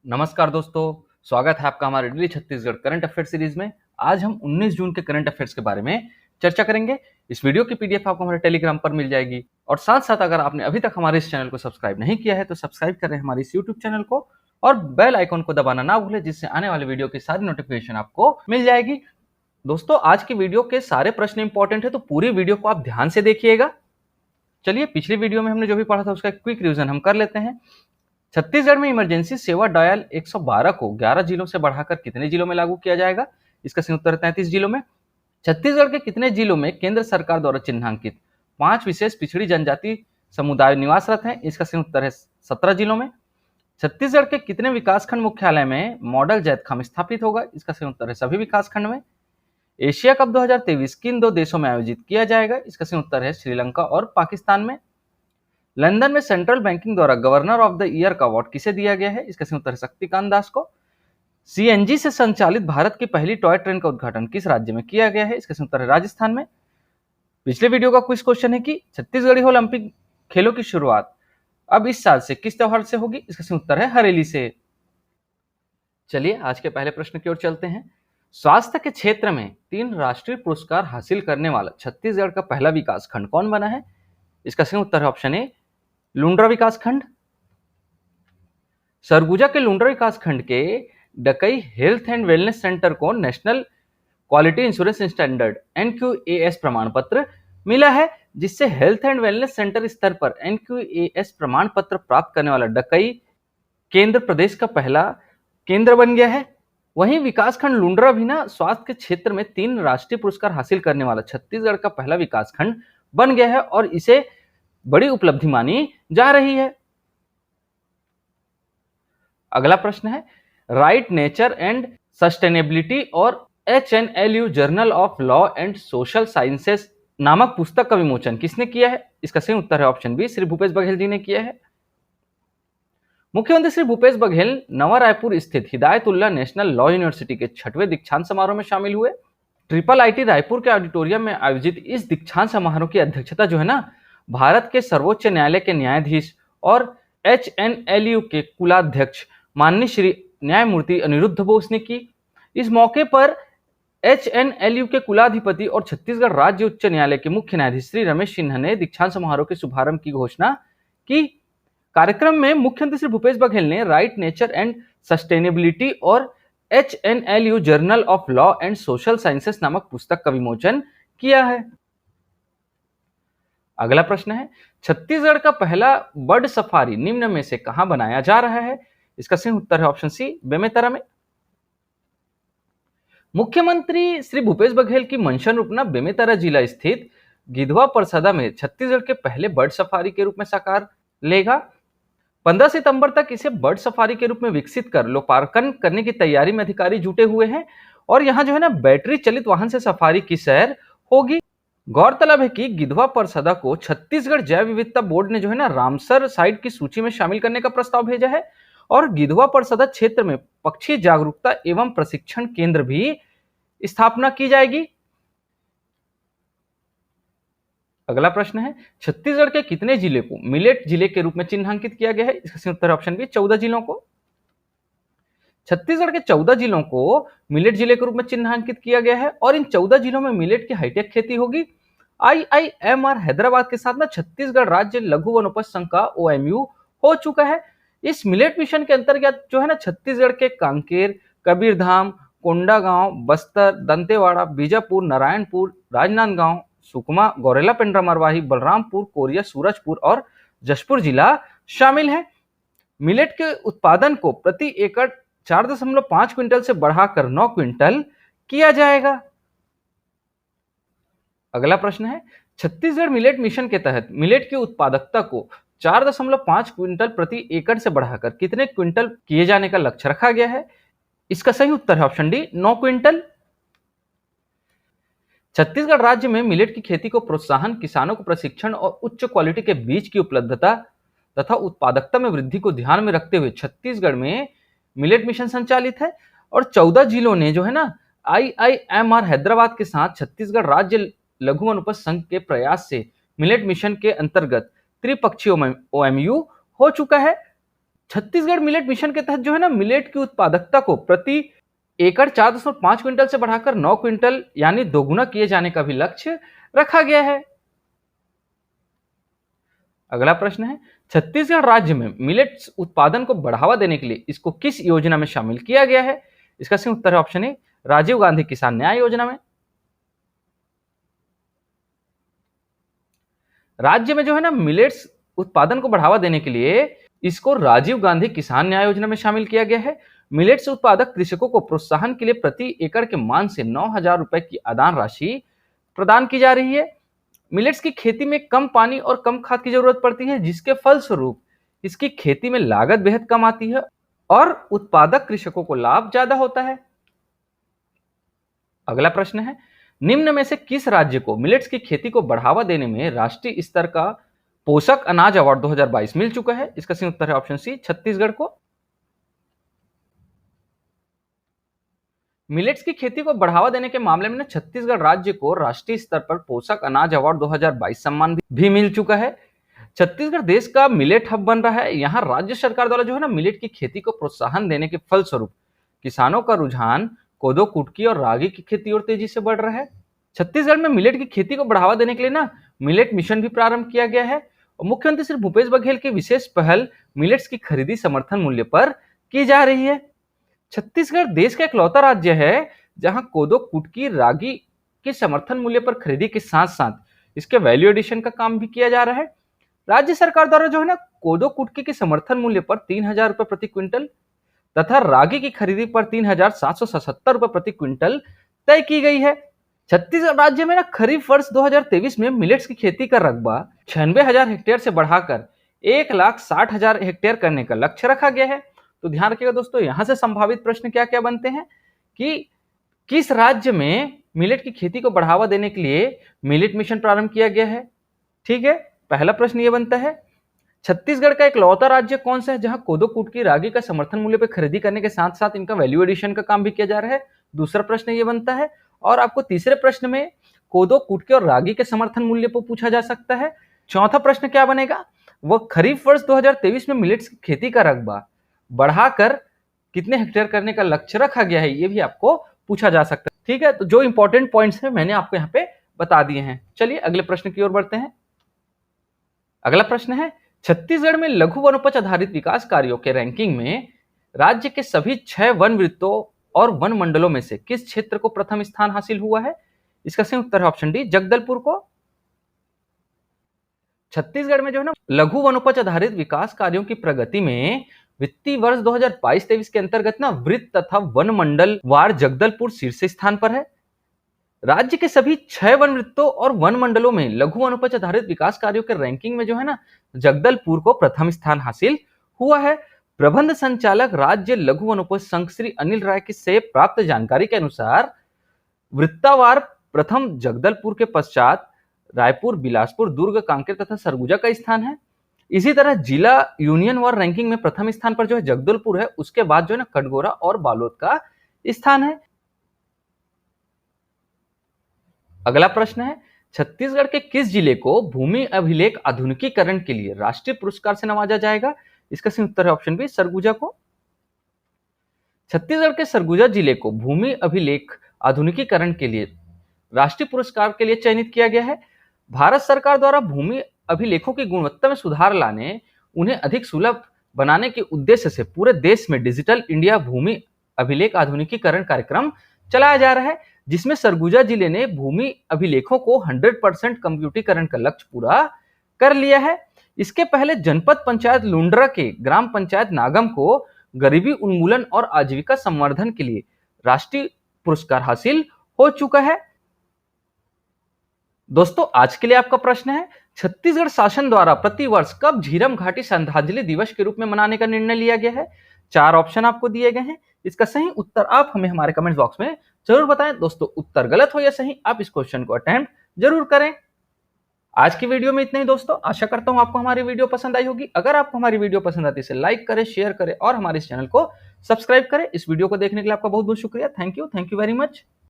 नमस्कार दोस्तों, स्वागत है आपका हमारे daily Chhattisgarh current affair series में। आज हम 19 जून के करंट अफेयर्स के बारे में चर्चा करेंगे। इस वीडियो की पीडीएफ आपको हमारे टेलीग्राम पर मिल जाएगी और साथ-साथ अगर आपने अभी तक हमारे इस चैनल को सब्सक्राइब नहीं किया है तो सब्सक्राइब करें हमारे इस यूट्यूब चैनल को और बेल आइकन को दबाना ना भूलें, जिससे आने वाले वीडियो की सारी नोटिफिकेशन आपको मिल जाएगी। दोस्तों, आज की वीडियो के सारे प्रश्न इंपॉर्टेंट है, तो पूरी वीडियो को आप ध्यान से देखिएगा। चलिए, पिछली वीडियो में हमने जो भी पढ़ा था उसका क्विक रिवीजन हम कर लेते हैं। छत्तीसगढ़ में इमरजेंसी सेवा डायल 112 को 11 जिलों से बढ़ाकर कितने जिलों में लागू किया जाएगा? इसका सही उत्तर है 33 जिलों में। छत्तीसगढ़ के कितने जिलों में केंद्र सरकार द्वारा चिन्हांकित 5 विशेष पिछड़ी जनजाति समुदाय निवासरत हैं? इसका सही उत्तर है 17 जिलों में। छत्तीसगढ़ के कितने विकासखंड मुख्यालय में मॉडल जैतखाम स्थापित होगा? इसका सही उत्तर है सभी विकासखंड में। एशिया कप 2023 किन 2 देशों में आयोजित किया जाएगा? इसका सही उत्तर है श्रीलंका और पाकिस्तान में। लंदन में सेंट्रल बैंकिंग द्वारा गवर्नर ऑफ द ईयर का अवार्ड किसे दिया गया है? इसका सही उत्तर है शक्तिकांत दास को। सीएनजी से संचालित भारत की पहली टॉय ट्रेन का उद्घाटन किस राज्य में किया गया है? इसका सही उत्तर है राजस्थान में। पिछले वीडियो का क्विज क्वेश्चन है कि छत्तीसगढ़ी ओलंपिक खेलों की शुरुआत अब इस साल से किस त्योहार से होगी? इसका सही उत्तर है हरेली से। चलिए, आज के पहले प्रश्न की ओर चलते हैं। स्वास्थ्य के क्षेत्र में 3 राष्ट्रीय पुरस्कार हासिल करने वाला छत्तीसगढ़ का पहला विकास खंड कौन बना है? इसका सही उत्तर है ऑप्शन ए, लुंड्रा विकासखंड। सरगुजा के लुंड्रा विकासखंड के Dakai health and wellness centre को national quality insurance standard NQAS प्रमाण पत्र मिला है, जिससे हेल्थ एंड वेलनेस सेंटर स्तर पर एनक्यूएएस प्रमाण पत्र प्राप्त करने वाला डकई केंद्र प्रदेश का पहला केंद्र बन गया है। वहीं विकासखंड लुंड्रा भी ना स्वास्थ्य के क्षेत्र में 3 राष्ट्रीय पुरस्कार हासिल करने वाला छत्तीसगढ़ का पहला विकासखंड बन गया है और इसे बड़ी उपलब्धि मानी जा रही है। अगला प्रश्न है, राइट नेचर एंड सस्टेनेबिलिटी और HNLU journal of law and social sciences नामक पुस्तक का विमोचन किसने किया है? इसका सही उत्तर है ऑप्शन बी, श्री भूपेश बघेल जी ने किया है। मुख्यमंत्री श्री भूपेश बघेल नवा रायपुर स्थित हिदायतुल्लाह नेशनल लॉ यूनिवर्सिटी के 6वें दीक्षांत समारोह में शामिल हुए। ट्रिपल आईटी रायपुर के ऑडिटोरियम में आयोजित इस दीक्षांत समारोह की अध्यक्षता जो है ना, भारत के सर्वोच्च न्यायालय के न्यायाधीश और HNLU के कुलाध्यक्ष माननीय श्री न्यायमूर्ति अनिरुद्ध बोस ने की। इस मौके पर HNLU के कुलाधिपति और छत्तीसगढ़ राज्य उच्च न्यायालय के मुख्य न्यायाधीश श्री रमेश सिन्हा ने दीक्षांत समारोह के शुभारंभ की घोषणा की। कार्यक्रम में मुख्यमंत्री श्री भूपेश बघेल ने राइट नेचर एंड सस्टेनेबिलिटी और HNLU journal of law and social sciences नामक पुस्तक का विमोचन किया है। अगला प्रश्न है, छत्तीसगढ़ का पहला बर्ड सफारी निम्न में से कहां बनाया जा रहा है? इसका सही उत्तर है ऑप्शन सी, बेमेतरा में। मुख्यमंत्री श्री भूपेश बघेल की मंशा रूप ना बेमेतरा जिला स्थित गिधवा परसदा में छत्तीसगढ़ के पहले बर्ड सफारी के रूप में साकार लेगा। 15 सितंबर तक इसे बर्ड सफारी के रूप में विकसित कर लोकार्पण करने की तैयारी में अधिकारी जुटे हुए हैं और यहाँ जो है ना बैटरी चलित वाहन से सफारी की सैर होगी। गौरतलब है कि गिधवा परसदा को छत्तीसगढ़ जैव विविधता बोर्ड ने जो है ना रामसर साइट की सूची में शामिल करने का प्रस्ताव भेजा है और गिधवा परसदा क्षेत्र में पक्षी जागरूकता एवं प्रशिक्षण केंद्र भी स्थापना की जाएगी। अगला प्रश्न है, छत्तीसगढ़ के कितने जिले को मिलेट जिले के रूप में चिन्हांकित किया गया है? इसका सही उत्तर ऑप्शन बी, 14 जिलों को। छत्तीसगढ़ के 14 जिलों को मिलेट जिले के रूप में चिन्हांकित किया गया है और इन 14 जिलों में मिलेट की हाईटेक खेती होगी। IIMR हैदराबाद के साथ में छत्तीसगढ़ राज्य लघु वनोपज संघ का OMU हो चुका है। इस मिलेट मिशन के अंतर्गत जो है ना छत्तीसगढ़ के कांकेर, कबीरधाम, कोंडागांव, बस्तर, दंतेवाड़ा, बीजापुर, नारायणपुर, राजनांदगांव, सुकमा, गौरेला पेंड्रा मरवाही, बलरामपुर, कोरिया, सूरजपुर और जशपुर जिला शामिल है। मिलेट के उत्पादन को प्रति एकड़ 4.5 क्विंटल से बढ़ाकर 9 क्विंटल किया जाएगा। अगला प्रश्न है, छत्तीसगढ़ मिलेट मिशन के तहत मिलेट की उत्पादकता को 4.5 क्विंटल प्रति एकड़ से बढ़ाकर कितने क्विंटल किए जाने का लक्ष्य रखा गया है? इसका सही उत्तर है ऑप्शन डी, 9 क्विंटल। छत्तीसगढ़ राज्य में मिलेट की खेती को प्रोत्साहन, किसानों को प्रशिक्षण और उच्च क्वालिटी के बीज की उपलब्धता तथा उत्पादकता में वृद्धि को ध्यान में रखते हुए छत्तीसगढ़ में मिलेट मिशन संचालित है और 14 जिलों ने जो है ना IIMR हैदराबाद के साथ छत्तीसगढ़ राज्य लघु वनोपज संघ के प्रयास से मिलेट मिशन के अंतर्गत त्रिपक्षीय OMU हो चुका है। छत्तीसगढ़ मिलेट मिशन के तहत जो है ना मिलेट की उत्पादकता को प्रति एकड़ 4.5 क्विंटल से बढ़ाकर 9 क्विंटल यानी दोगुना किए जाने का भी लक्ष्य रखा गया है। अगला प्रश्न है, छत्तीसगढ़ राज्य में मिलेट्स उत्पादन को बढ़ावा देने के लिए इसको किस योजना में शामिल किया गया है? इसका सही उत्तर है ऑप्शन ए, राजीव गांधी किसान न्याय योजना में। राज्य में जो है ना मिलेट्स उत्पादन को बढ़ावा देने के लिए इसको राजीव गांधी किसान न्याय योजना में शामिल किया गया है। मिलेट्स उत्पादक कृषकों को प्रोत्साहन के लिए प्रति एकड़ के मान से 9,000 रुपए की अनुदान राशि प्रदान की जा रही है। मिलेट्स की खेती में कम पानी और कम खाद की जरूरत पड़ती है, जिसके फलस्वरूप इसकी खेती में लागत बेहद कम आती है और उत्पादक कृषकों को लाभ ज्यादा होता है। अगला प्रश्न है, निम्न में से किस राज्य को मिलेट्स की खेती को बढ़ावा देने में राष्ट्रीय स्तर का पोषक अनाज अवार्ड 2022 मिल चुका है? इसका सही उत्तर है ऑप्शन सी, छत्तीसगढ़ को। मिलेट्स की खेती को बढ़ावा देने के मामले में छत्तीसगढ़ राज्य को राष्ट्रीय स्तर पर पोषक अनाज अवार्ड 2022 सम्मान भी मिल चुका है। छत्तीसगढ़ देश का मिलेट हब बन रहा है। यहाँ राज्य सरकार द्वारा जो है ना मिलेट की खेती को प्रोत्साहन देने के फलस्वरूप किसानों का रुझान कोदो, कुटकी और रागी की खेती और तेजी से बढ़ रहा है। छत्तीसगढ़ में मिलेट की खेती को बढ़ावा देने के लिए ना मिलेट मिशन भी प्रारंभ किया गया है और मुख्यमंत्री श्री भूपेश बघेल की विशेष पहल मिलेट्स की खरीदी समर्थन मूल्य पर की जा रही है। छत्तीसगढ़ देश का इकलौता राज्य है जहां कोदो, कुटकी, रागी के समर्थन मूल्य पर खरीदी के साथ साथ इसके वैल्यू एडिशन का काम भी किया जा रहा है। राज्य सरकार द्वारा जो है ना कोदो, कुटकी के समर्थन मूल्य पर 3,000 रुपए प्रति क्विंटल तथा रागी की खरीदी पर 3,777 रुपए प्रति क्विंटल तय की गई है। छत्तीसगढ़ राज्य में ना खरीफ वर्ष 2023 में मिलेट्स की खेती का रकबा 96,000 हेक्टेयर से बढ़ाकर 1,60,000 हेक्टेयर करने का लक्ष्य रखा गया है। तो ध्यान रखिएगा दोस्तों, यहां से संभावित प्रश्न क्या क्या बनते हैं कि किस राज्य में मिलेट की खेती को बढ़ावा देने के लिए मिलेट मिशन प्रारंभ किया गया है। ठीक है, पहला प्रश्न ये बनता है, छत्तीसगढ़ का इकलौता राज्य कौन सा है जहां कोदो, कुटकी, रागी का समर्थन मूल्य पर खरीदी करने के साथ साथ इनका वैल्यू एडिशन का काम भी किया जा रहा है। दूसरा प्रश्न ये बनता है और आपको तीसरे प्रश्न में कोदो, कुटकी और रागी के समर्थन मूल्य पर पूछा जा सकता है। चौथा प्रश्न क्या बनेगा, वह खरीफ वर्ष 2023 में मिलेट्स की खेती का रकबा बढ़ाकर कितने हेक्टेयर करने का लक्ष्य रखा गया है, ये भी आपको पूछा जा सकता है। ठीक है, तो जो इंपॉर्टेंट पॉइंट्स हैं मैंने आपको यहाँ पे बता दिए हैं। चलिए अगले प्रश्न की ओर बढ़ते हैं। अगला प्रश्न है, छत्तीसगढ़ में लघु वनोपज आधारित विकास कार्यों के रैंकिंग में राज्य के सभी 6 वन वृत्तों और वन मंडलों में से किस क्षेत्र को प्रथम स्थान हासिल हुआ है? इसका सही उत्तर है ऑप्शन डी, जगदलपुर को। छत्तीसगढ़ में जो है ना लघु वनोपज आधारित विकास कार्यों की प्रगति में वित्तीय वर्ष 2022-23 के अंतर्गत ना वृत्त तथा वन मंडल वार जगदलपुर शीर्ष स्थान पर है। राज्य के सभी 6 वन वृत्तों और वन मंडलों में लघु वनोपज आधारित विकास कार्यों के रैंकिंग में जो है ना जगदलपुर को प्रथम स्थान हासिल हुआ है। प्रबंध संचालक राज्य लघु वनोपज संघ श्री अनिल राय की से प्राप्त जानकारी के अनुसार वृत्तावार प्रथम जगदलपुर के पश्चात रायपुर, बिलासपुर, दुर्ग, कांकेर तथा सरगुजा का स्थान है। इसी तरह जिला यूनियन वार रैंकिंग में प्रथम स्थान पर जो है जगदलपुर है, उसके बाद जो है ना कटघोरा और बालोद का स्थान है। अगला प्रश्न है, छत्तीसगढ़ के किस जिले को भूमि अभिलेख आधुनिकीकरण के लिए राष्ट्रीय पुरस्कार से नवाजा जाएगा? इसका सही उत्तर है ऑप्शन बी, सरगुजा को। छत्तीसगढ़ के सरगुजा जिले को भूमि अभिलेख आधुनिकीकरण के लिए राष्ट्रीय पुरस्कार के लिए चयनित किया गया है। भारत सरकार द्वारा भूमि अभिलेखों की गुणवत्ता में सुधार लाने, उन्हें अधिक सुलभ बनाने के उद्देश्य से पूरे देश में डिजिटल इंडिया भूमि अभिलेख आधुनिकीकरण कार्यक्रम चलाया जा रहा है, जिसमें सरगुजा जिले ने भूमि अभिलेखों को 100% कंप्यूटरीकरण का लक्ष्य पूरा कर लिया है। इसके पहले जनपद पंचायत लुंड्रा के ग्राम पंचायत नागम को गरीबी उन्मूलन और आजीविका संवर्धन के लिए राष्ट्रीय पुरस्कार हासिल हो चुका है। दोस्तों आज के लिए आपका प्रश्न है, छत्तीसगढ़ शासन द्वारा प्रतिवर्ष कब झीरम घाटी श्रद्धांजलि दिवस के रूप में मनाने का निर्णय लिया गया है? 4 ऑप्शन आपको दिए गए हैं, इसका सही उत्तर आप हमें हमारे कमेंट बॉक्स में जरूर बताएं। दोस्तों उत्तर गलत हो या सही, आप इस क्वेश्चन को अटेम्प्ट जरूर करें। आज की वीडियो में इतना ही दोस्तों, आशा करता हूं आपको हमारी वीडियो पसंद आई होगी। अगर आपको हमारी वीडियो पसंद आती है इसे लाइक करें, शेयर करें और हमारे इस चैनल को सब्सक्राइब करें। इस वीडियो को देखने के लिए आपका बहुत बहुत शुक्रिया। Thank you very much.